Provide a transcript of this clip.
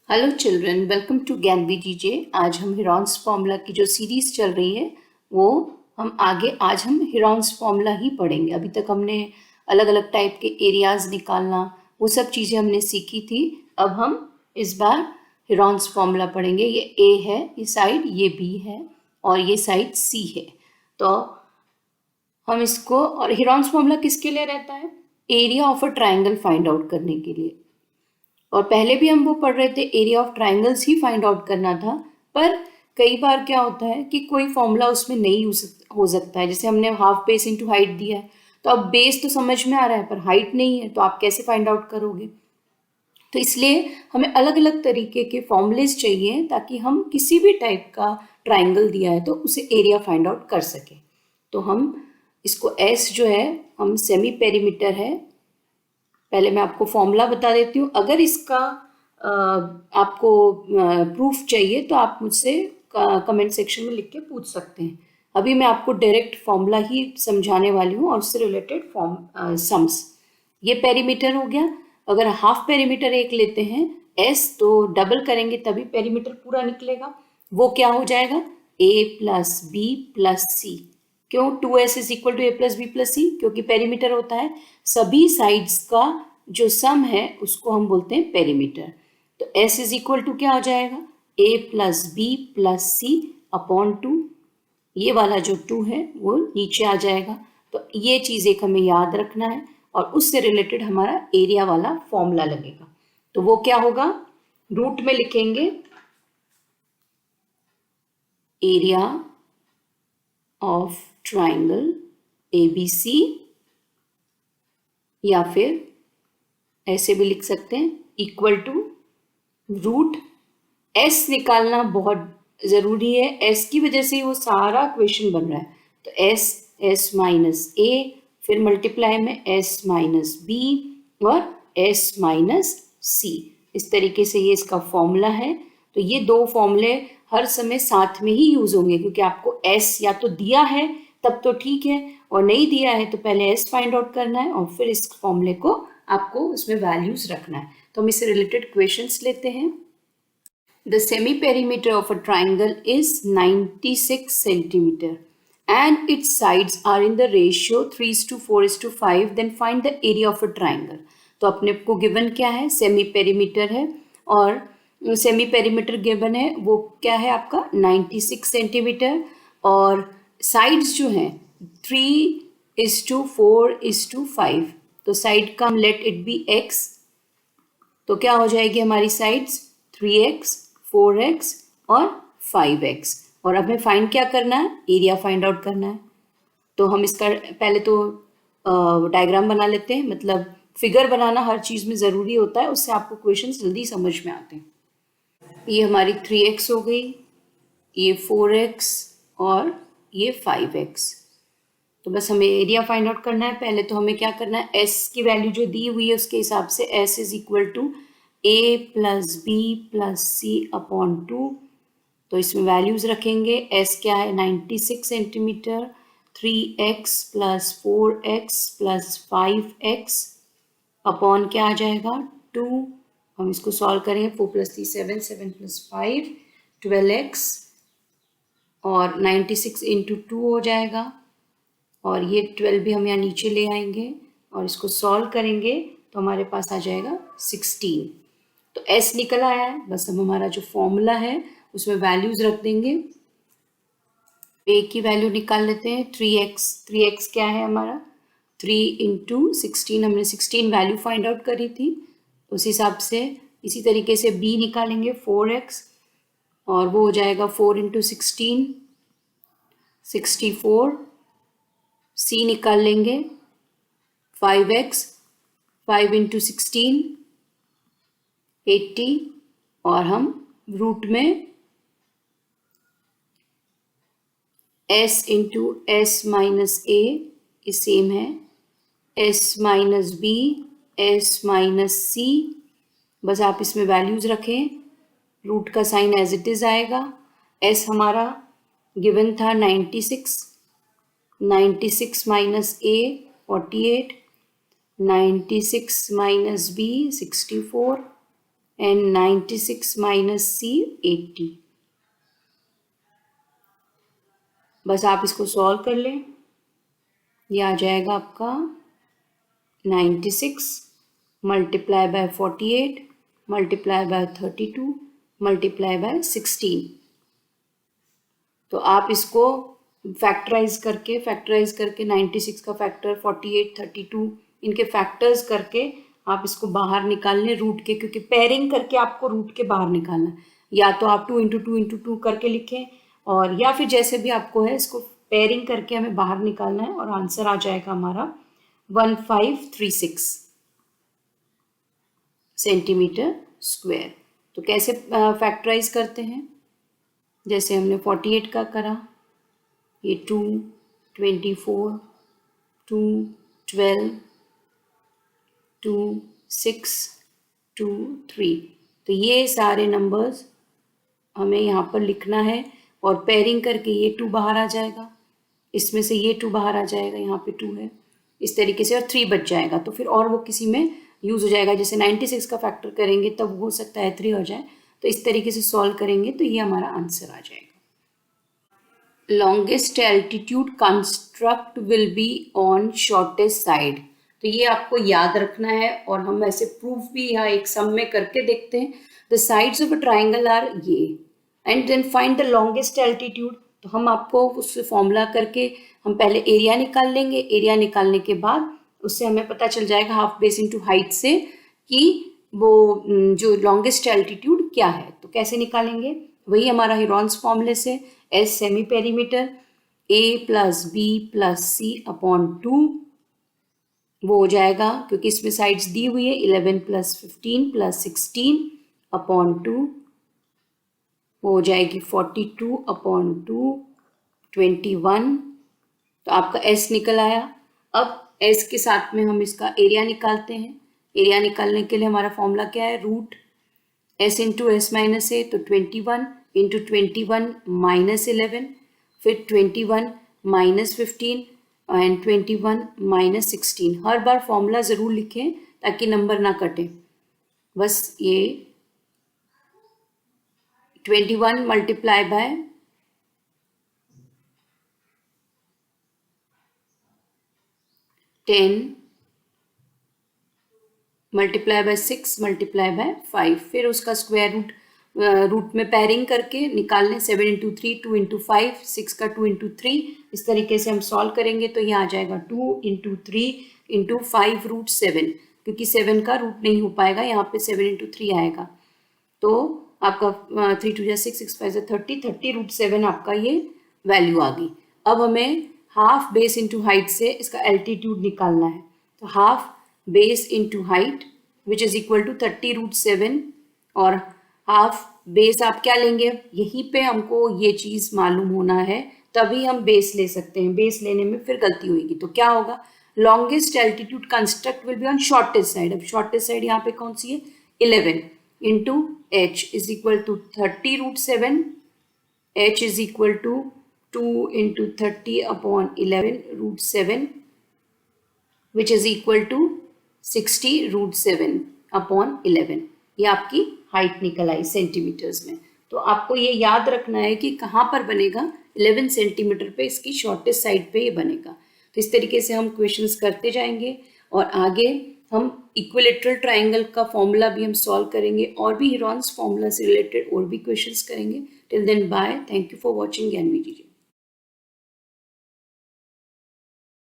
Hello children, welcome to ज्ञान VDJ. आज हम हिरॉन्स फॉर्मूला की जो सीरीज चल रही है वो आज हम हिरॉन्स फॉर्मूला ही पढ़ेंगे। अभी तक हमने अलग अलग टाइप के एरियाज निकालना, वो सब चीज़ें हमने सीखी थी। अब हम इस बार हिरॉन्स फॉर्मूला पढ़ेंगे। ये ए है, ये साइड, ये बी है और ये साइड सी है। तो हम इसको, और हिरॉन्स फॉर्मूला किसके लिए रहता है? Area of a triangle find out करने के लिए। और पहले भी हम वो पढ़ रहे थे, area of triangles he find out करना था। पर कई बार क्या होता है कि कोई फॉर्मूला उसमें नहीं हो सकता है। जैसे हमने हाफ बेस इंटू हाइट दिया है, तो अब बेस तो समझ में आ रहा है पर हाइट नहीं है, तो आप कैसे फाइंड आउट करोगे? तो इसलिए हमें अलग अलग तरीके के फॉर्मूलेज चाहिए ताकि हम किसी भी टाइप का ट्राइंगल दिया है तो उसे एरिया फाइंड आउट कर सकें। तो हम इसको एस जो है, हम सेमी पेरीमीटर है। पहले मैं आपको फॉर्मूला बता देती हूँ। अगर इसका आपको प्रूफ चाहिए तो आप मुझसे कमेंट सेक्शन में लिख के पूछ सकते हैं। अभी मैं आपको डायरेक्ट फॉर्मूला ही समझाने वाली हूँ और उससे रिलेटेड सम्स। ये पेरीमीटर हो गया। अगर हाफ पेरीमीटर एक लेते हैं एस, तो डबल करेंगे तभी पेरीमीटर पूरा निकलेगा। वो क्या हो जाएगा? A plus B plus C. क्यों 2s is equal to A plus B plus C? क्योंकि पेरीमीटर होता है सभी साइड्स का जो सम है उसको हम बोलते हैं पेरीमीटर। तो s इज इक्वल टू क्या हो जाएगा? a plus B plus C upon 2। ये वाला जो 2 है वो नीचे आ जाएगा। तो ये चीज़ एक हमें याद रखना है और उससे रिलेटेड हमारा एरिया वाला फॉर्मूला लगेगा। तो वो क्या होगा? रूट में लिखेंगे एरिया ऑफ ट्राइंगल ABC, या फिर ऐसे भी लिख सकते हैं इक्वल टू रूट। एस निकालना बहुत ज़रूरी है, एस की वजह से वो सारा क्वेश्चन बन रहा है। तो एस माइनस ए, फिर मल्टीप्लाई में एस माइनस बी और एस माइनस सी। इस तरीके से ये इसका फॉर्मूला है। तो ये दो फॉर्मूले हर समय साथ में ही यूज होंगे, क्योंकि आपको एस या तो दिया है तब तो ठीक है, और नहीं दिया है तो पहले एस फाइंड आउट करना है और फिर इस फॉर्मूले को आपको उसमें वैल्यूज रखना है। तो हम इससे रिलेटेड क्वेश्चंस लेते हैं। The semi-perimeter of a triangle is 96 centimeter and its sides are in the ratio 3:4:5. Then find the area of a triangle. तो अपने को गिवन क्या है? सेमी पेरीमीटर है, और सेमी पेरीमीटर गिवन है वो क्या है आपका? 96 सेंटीमीटर। और साइड्स जो हैं 3:4:5। तो साइड का हम लेट इट बी x। तो क्या हो जाएगी हमारी साइड्स? 3x, 4x और 5x। और हमें फाइंड क्या करना है? एरिया फाइंड आउट करना है। तो हम इसका पहले तो डायग्राम बना लेते हैं। मतलब फिगर बनाना हर चीज़ में ज़रूरी होता है, उससे आपको क्वेश्चन जल्दी समझ में आते हैं। ये हमारी 3x हो गई, ये 4x और ये 5x। तो बस हमें एरिया फाइंड आउट करना है। पहले तो हमें क्या करना है? s की वैल्यू जो दी हुई है उसके हिसाब से s is equal to a plus B plus C upon 2। तो इसमें वैल्यूज रखेंगे। s क्या है? 96 centimetre. 3x plus 4x plus 5x upon क्या आ जाएगा? 2। हम इसको सॉल्व करेंगे। 4 प्लस 3 7, 7 प्लस 5 12x, और 96 इंटू 2 हो जाएगा। और ये 12 भी हम यहाँ नीचे ले आएंगे और इसको सॉल्व करेंगे तो हमारे पास आ जाएगा 16। तो s निकल आया है। बस हम हमारा जो फॉर्मूला है उसमें वैल्यूज रख देंगे। a की वैल्यू निकाल लेते हैं। 3x क्या है हमारा? 3 इंटू 16, हमने 16 वैल्यू फाइंड आउट करी थी। उस हिसाब से इसी तरीके से b निकालेंगे 4x, और वो हो जाएगा 4 इंटू 16 64। c निकाल लेंगे 5x, 5 इंटू 16 80, और हम रूट में s into S minus A, ये सेम है, s minus B, s minus C. बस आप इसमें वैल्यूज रखें, रूट का साइन एज इट इज आएगा। s हमारा गिवन था 96, 96 minus A 48, 96 minus B 64, and 96 minus C 80। बस आप इसको सॉल्व कर लें, ये आ जाएगा आपका 96 multiply by 48 multiply by 32 multiply by 16। तो आप इसको फैक्टराइज करके 96 का फैक्टर 48 32 इनके फैक्टर्स करके आप इसको बाहर निकाल लें रूट के, क्योंकि पेयरिंग करके आपको रूट के बाहर निकालना है। या तो आप 2 इंटू 2 इंटू 2 करके लिखें, और या फिर जैसे भी आपको है इसको पेयरिंग करके हमें बाहर निकालना है, और आंसर आ जाएगा हमारा 1536 सेंटीमीटर स्क्वायर। तो कैसे फैक्टराइज करते हैं, जैसे हमने 48 का करा, ये 2 24 2 12 2 6 2 3, तो ये सारे नंबर्स हमें यहाँ पर लिखना है, और पेयरिंग करके ये 2 बाहर आ जाएगा, इसमें से ये 2 बाहर आ जाएगा, यहाँ पे 2 है, इस तरीके से, और 3 बच जाएगा। तो फिर और वो किसी में यूज़ हो जाएगा, जैसे 96 का फैक्टर करेंगे तब हो सकता है 3 हो जाए। तो इस तरीके से सॉल्व करेंगे तो ये हमारा आंसर आ जाएगा। Longest altitude construct will be on shortest side. तो ये आपको याद रखना है, और हम ऐसे प्रूफ भी यहाँ एक सम में करके देखते हैं। The sides of a triangle are ये, and then find the longest altitude. तो हम आपको उससे फॉर्मूला करके हम पहले एरिया निकाल लेंगे, एरिया निकालने के बाद उससे हमें पता चल जाएगा हाफ बेस इंटू हाइट से कि वो जो लॉन्गेस्ट एल्टीट्यूड क्या है। तो कैसे निकालेंगे, वही हमारा हीरोन्स फॉर्मूले से, एस सेमी पेरीमीटर ए plus B plus C upon 2, वो हो जाएगा क्योंकि इसमें साइड्स दी हुई है 11 प्लस 15 प्लस 16 अपॉन 2, वो हो जाएगी 42 अपॉन 2 21। तो आपका एस निकल आया। अब एस के साथ में हम इसका एरिया निकालते हैं। एरिया निकालने के लिए हमारा फॉर्मूला क्या है, root S into S minus A, तो 21 इंटू 21 माइनस 11, फिर 21 माइनस 15 एंड 21 माइनस 16। हर बार फॉर्मूला ज़रूर लिखें ताकि नंबर ना कटे। बस ये 21 multiply by 10 multiply by 6 multiply by 5, फिर उसका स्क्वायर रूट में पेयरिंग करके निकाल लें। 7 इंटू 3 2 इंटू 5 6 का 2 इंटू 3, इस तरीके से हम सॉल्व करेंगे तो ये आ जाएगा 2 इंटू 3 इंटू 5 रूट 7, क्योंकि 7 का रूट नहीं हो पाएगा, यहाँ पे 7 इंटू 3 आएगा। तो आपका 3 2 जा 6 6 5 जा 30 रूट 7 आपका ये वैल्यू आ गई। अब हमें हाफ बेस इंटू हाइट से इसका एल्टीट्यूड निकालना है। तो half base into height which is equal to 30 root 7, और हाफ बेस आप क्या लेंगे, यहीं पे हमको ये चीज़ मालूम होना है, तभी हम बेस ले सकते हैं। बेस लेने में फिर गलती होगी, तो क्या होगा, longest altitude construct will be on shortest side. अब शॉर्टेस्ट साइड यहाँ पे कौन सी है, 11 into H is equal to 30 root 7, H is equal to 2 into 30 upon 11 root 7 which is equal to 60 root 7 upon 11। ये आपकी हाइट निकल आई सेंटीमीटर्स में। तो आपको ये याद रखना है कि कहाँ पर बनेगा, 11 सेंटीमीटर पे इसकी शॉर्टेस्ट साइड पे ये बनेगा। तो इस तरीके से हम क्वेश्चंस करते जाएंगे, और आगे हम इक्विलेटरल ट्राइंगल का फॉर्मूला भी हम सॉल्व करेंगे, और भी हीरोन्स फॉर्मूला से रिलेटेड और भी क्वेश्चंस करेंगे। Till then bye, thank you for watching Gyan video.